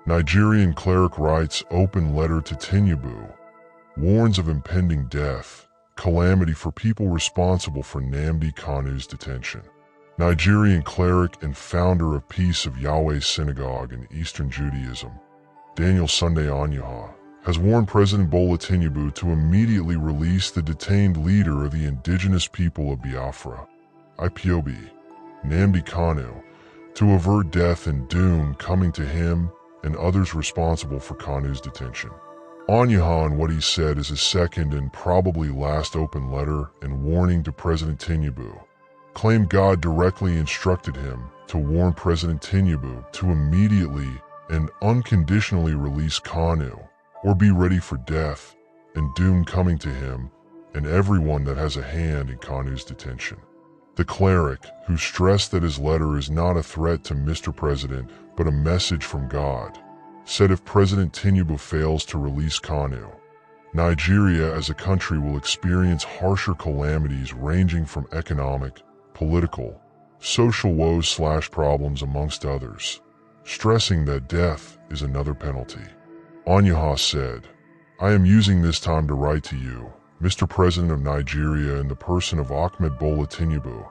Nigerian Cleric writes open letter to Tinubu, warns of impending death, calamity for people responsible for Nnamdi Kanu's detention. Nigerian Cleric and founder of Peace of Yahweh's Synagogue in Eastern Judaism, Daniel Sunday Onyeha, has warned President Bola Tinubu to immediately release the detained leader of the indigenous people of Biafra, IPOB, Nnamdi Kanu, to avert death and doom coming to him and others responsible for Kanu's detention. Onyeha, in what he said is his second and probably last open letter and warning to President Tinubu, claimed God directly instructed him to warn President Tinubu to immediately and unconditionally release Kanu, or be ready for death and doom coming to him and everyone that has a hand in Kanu's detention. The cleric, who stressed that his letter is not a threat to Mr. President but a message from God, said if President Tinubu fails to release Kanu, Nigeria as a country will experience harsher calamities ranging from economic, political, social woes/problems amongst others, stressing that death is another penalty. Onyeha said, "I am using this time to write to you, Mr. President of Nigeria, in the person of Ahmed Bola Tinubu,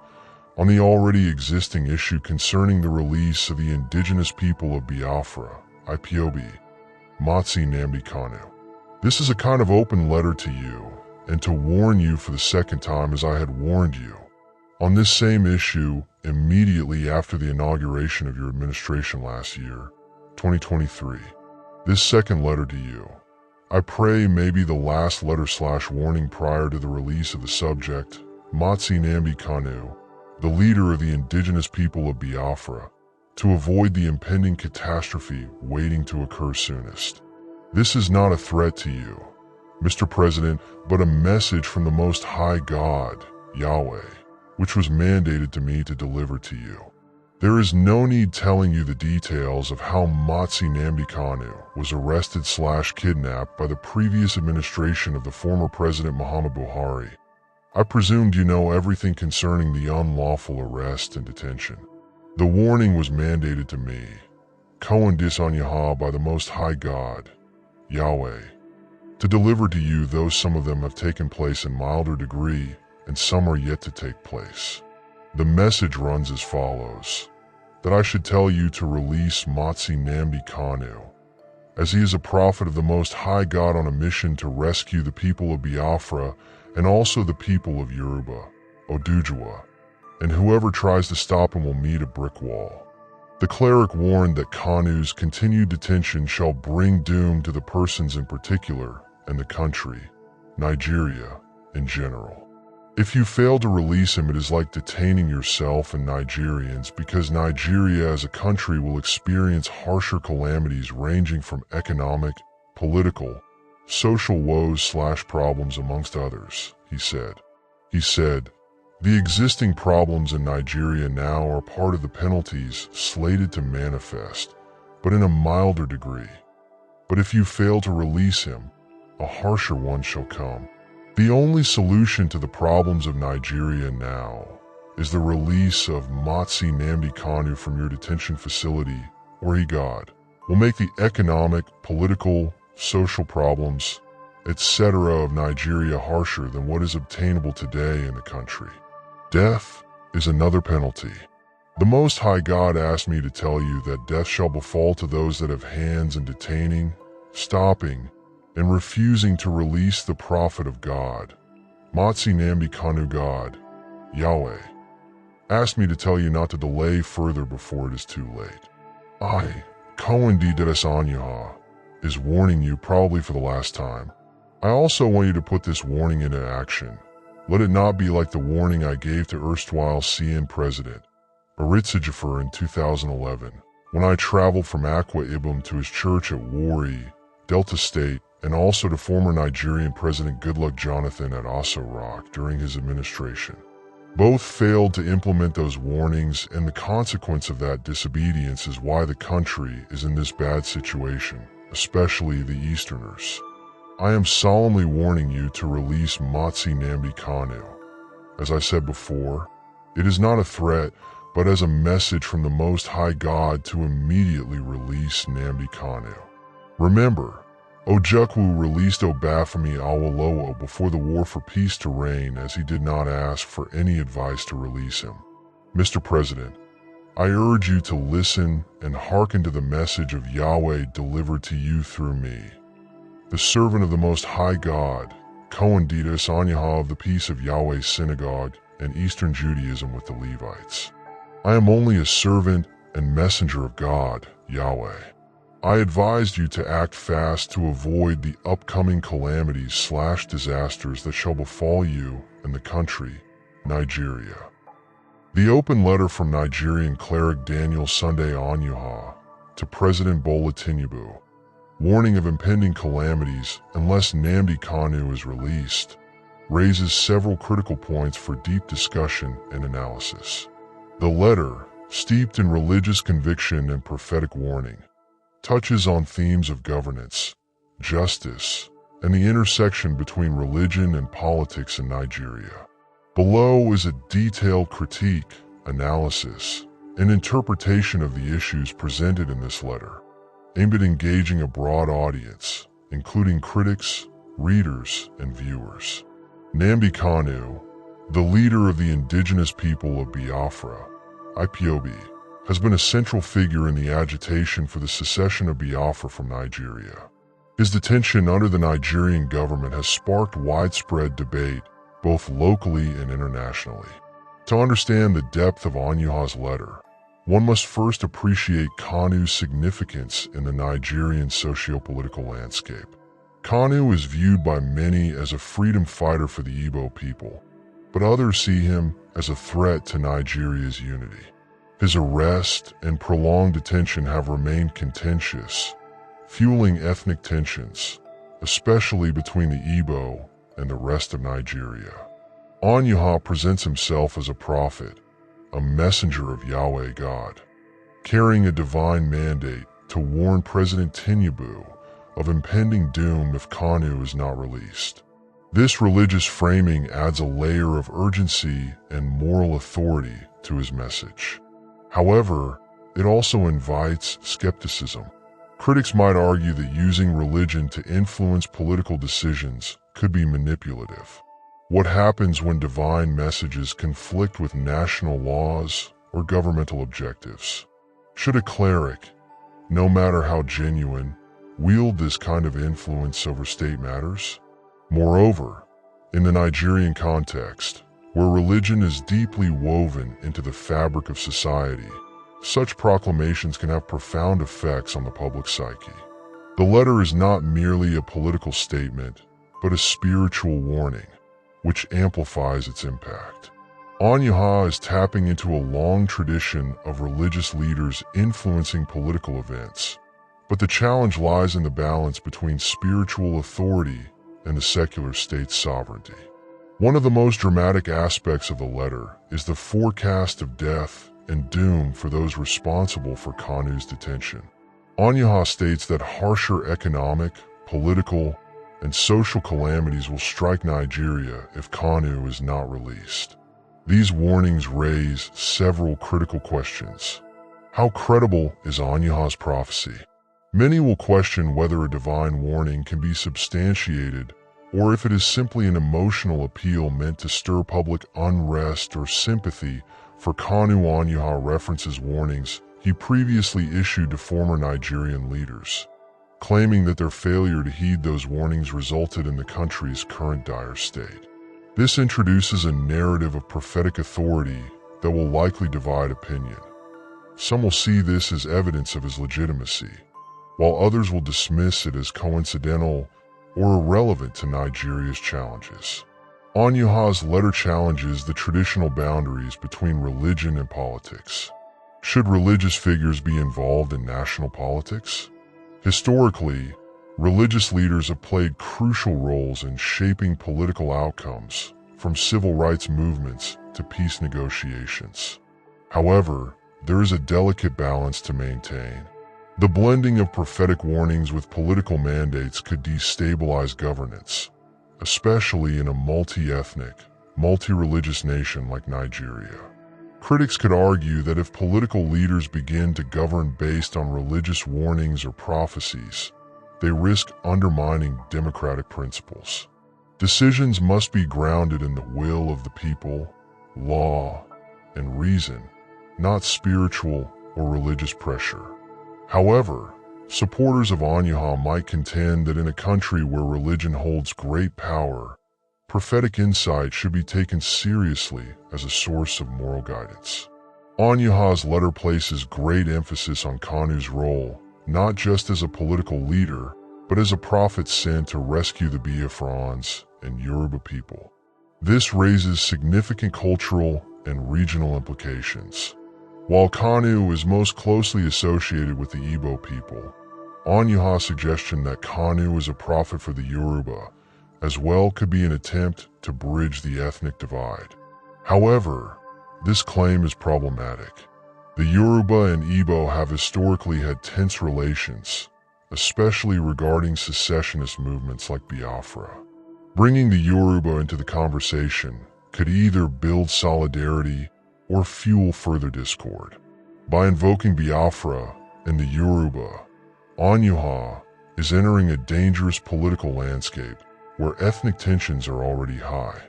on the already existing issue concerning the release of the indigenous people of Biafra, IPOB, Matsi Nnamdi Kanu. This is a kind of open letter to you, and to warn you for the second time as I had warned you, on this same issue immediately after the inauguration of your administration last year, 2023. This second letter to you, I pray, may be the last letter/warning prior to the release of the subject, Matsi Nnamdi Kanu, the leader of the indigenous people of Biafra, to avoid the impending catastrophe waiting to occur soonest. This is not a threat to you, Mr. President, but a message from the Most High God, Yahweh, which was mandated to me to deliver to you. There is no need telling you the details of how Matsi Nnamdi Kanu was arrested/kidnapped by the previous administration of the former President Muhammad Buhari. I presumed you know everything concerning the unlawful arrest and detention. The warning was mandated to me, Cohendis Onyeha, by the Most High God, Yahweh, to deliver to you, though some of them have taken place in milder degree and some are yet to take place. The message runs as follows, that I should tell you to release Matsi Nnamdi Kanu, as he is a prophet of the Most High God on a mission to rescue the people of Biafra and also the people of Yoruba, Oduduwa, and whoever tries to stop him will meet a brick wall. The cleric warned that Kanu's continued detention shall bring doom to the persons in particular and the country, Nigeria, in general. If you fail to release him, it is like detaining yourself and Nigerians, because Nigeria as a country will experience harsher calamities ranging from economic, political, social woes/problems amongst others, he said. He said, the existing problems in Nigeria now are part of the penalties slated to manifest, but in a milder degree. But if you fail to release him, a harsher one shall come. The only solution to the problems of Nigeria now is the release of Matsi Nnamdi Kanu from your detention facility, or he, God, will make the economic, political, social problems, etc. of Nigeria harsher than what is obtainable today in the country. Death is another penalty. The Most High God asked me to tell you that death shall befall to those that have hands in detaining, stopping, and refusing to release the prophet of God, Matsi Nnamdi Kanu. God, Yahweh, asked me to tell you not to delay further before it is too late. I, Cohendis Onyeha, is warning you probably for the last time. I also want you to put this warning into action. Let it not be like the warning I gave to erstwhile CN President Aritzijafar in 2011, when I traveled from Akwa Ibom to his church at Warri, Delta State, and also to former Nigerian President Goodluck Jonathan at Aso Rock during his administration. Both failed to implement those warnings, and the consequence of that disobedience is why the country is in this bad situation, especially the Easterners. I am solemnly warning you to release Matsi Nnamdi Kanu. As I said before, it is not a threat, but as a message from the Most High God to immediately release Nnamdi Kanu. Remember, Ojukwu released Obafemi Awolowo before the war for peace to reign, as he did not ask for any advice to release him. Mr. President, I urge you to listen and hearken to the message of Yahweh delivered to you through me, the servant of the Most High God, Cohenditas Anyaha of the Peace of Yahweh's Synagogue and Eastern Judaism with the Levites. I am only a servant and messenger of God, Yahweh. I advised you to act fast to avoid the upcoming calamities/disasters that shall befall you and the country, Nigeria. The open letter from Nigerian cleric Daniel Sunday Onyuha to President Bola Tinubu, warning of impending calamities unless Nnamdi Kanu is released, raises several critical points for deep discussion and analysis. The letter, steeped in religious conviction and prophetic warning, touches on themes of governance, justice, and the intersection between religion and politics in Nigeria. Below is a detailed critique, analysis, and interpretation of the issues presented in this letter, aimed at engaging a broad audience, including critics, readers, and viewers. Nnamdi Kanu, the leader of the indigenous people of Biafra, IPOB, has been a central figure in the agitation for the secession of Biafra from Nigeria. His detention under the Nigerian government has sparked widespread debate, both locally and internationally. To understand the depth of Onyuha's letter, one must first appreciate Kanu's significance in the Nigerian socio-political landscape. Kanu is viewed by many as a freedom fighter for the Igbo people, but others see him as a threat to Nigeria's unity. His arrest and prolonged detention have remained contentious, fueling ethnic tensions, especially between the Igbo and the rest of Nigeria. Onyuha presents himself as a prophet, a messenger of Yahweh God, carrying a divine mandate to warn President Tinubu of impending doom if Kanu is not released. This religious framing adds a layer of urgency and moral authority to his message. However, it also invites skepticism. Critics might argue that using religion to influence political decisions could be manipulative. What happens when divine messages conflict with national laws or governmental objectives? Should a cleric, no matter how genuine, wield this kind of influence over state matters? Moreover, in the Nigerian context, where religion is deeply woven into the fabric of society, such proclamations can have profound effects on the public psyche. The letter is not merely a political statement, but a spiritual warning, which amplifies its impact. Onyuha is tapping into a long tradition of religious leaders influencing political events, but the challenge lies in the balance between spiritual authority and the secular state's sovereignty. One of the most dramatic aspects of the letter is the forecast of death and doom for those responsible for Kanu's detention. Onyuha states that harsher economic, political, and social calamities will strike Nigeria if Kanu is not released. These warnings raise several critical questions. How credible is Onyuha's prophecy? Many will question whether a divine warning can be substantiated or if it is simply an emotional appeal meant to stir public unrest or sympathy for Kanu. Onyuha references warnings he previously issued to former Nigerian leaders, claiming that their failure to heed those warnings resulted in the country's current dire state. This introduces a narrative of prophetic authority that will likely divide opinion. Some will see this as evidence of his legitimacy, while others will dismiss it as coincidental or irrelevant to Nigeria's challenges. Onyuha's letter challenges the traditional boundaries between religion and politics. Should religious figures be involved in national politics? Historically, religious leaders have played crucial roles in shaping political outcomes, from civil rights movements to peace negotiations. However, there is a delicate balance to maintain. The blending of prophetic warnings with political mandates could destabilize governance, especially in a multi-ethnic, multi-religious nation like Nigeria. Critics could argue that if political leaders begin to govern based on religious warnings or prophecies, they risk undermining democratic principles. Decisions must be grounded in the will of the people, law, and reason, not spiritual or religious pressure. However, supporters of Onyaha might contend that in a country where religion holds great power, prophetic insight should be taken seriously as a source of moral guidance. Onyaha's letter places great emphasis on Kanu's role, not just as a political leader, but as a prophet sent to rescue the Biafrans and Yoruba people. This raises significant cultural and regional implications. While Kanu is most closely associated with the Igbo people, Onyaha's suggestion that Kanu is a prophet for the Yoruba as well could be an attempt to bridge the ethnic divide. However, this claim is problematic. The Yoruba and Igbo have historically had tense relations, especially regarding secessionist movements like Biafra. Bringing the Yoruba into the conversation could either build solidarity or fuel further discord. By invoking Biafra and the Yoruba, Onyaha is entering a dangerous political landscape where ethnic tensions are already high.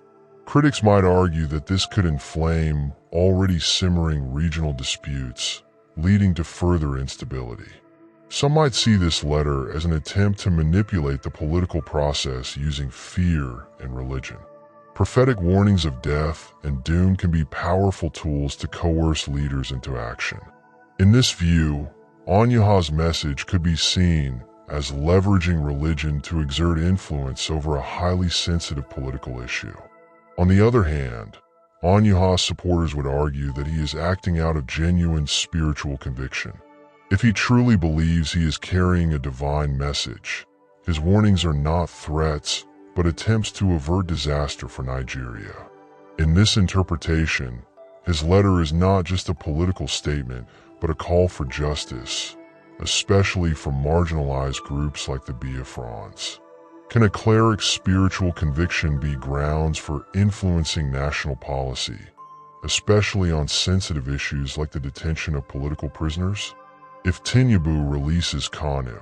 Critics might argue that this could inflame already simmering regional disputes, leading to further instability. Some might see this letter as an attempt to manipulate the political process using fear and religion. Prophetic warnings of death and doom can be powerful tools to coerce leaders into action. In this view, Onyaha's message could be seen as leveraging religion to exert influence over a highly sensitive political issue. On the other hand, Onyaha's supporters would argue that he is acting out of genuine spiritual conviction. If he truly believes he is carrying a divine message, his warnings are not threats, but attempts to avert disaster for Nigeria. In this interpretation, his letter is not just a political statement, but a call for justice, especially for marginalized groups like the Biafrans. Can a cleric's spiritual conviction be grounds for influencing national policy, especially on sensitive issues like the detention of political prisoners? If Tinubu releases Kanu,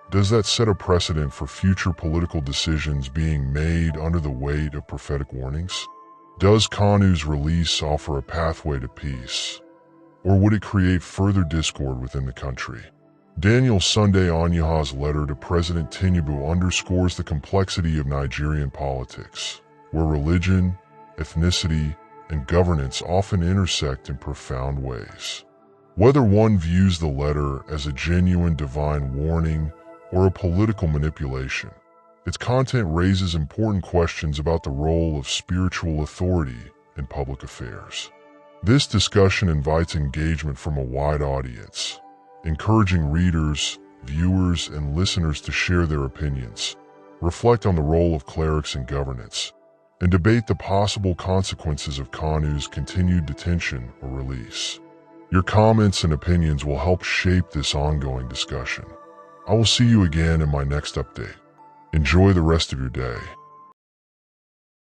does that set a precedent for future political decisions being made under the weight of prophetic warnings? Does Kanu's release offer a pathway to peace, or would it create further discord within the country? Daniel Sunday Onyaha's letter to President Tinubu underscores the complexity of Nigerian politics, where religion, ethnicity, and governance often intersect in profound ways. Whether one views the letter as a genuine divine warning or a political manipulation, its content raises important questions about the role of spiritual authority in public affairs. This discussion invites engagement from a wide audience, encouraging readers, viewers, and listeners to share their opinions, reflect on the role of clerics in governance, and debate the possible consequences of Kanu's continued detention or release. Your comments and opinions will help shape this ongoing discussion. I will see you again in my next update. Enjoy the rest of your day.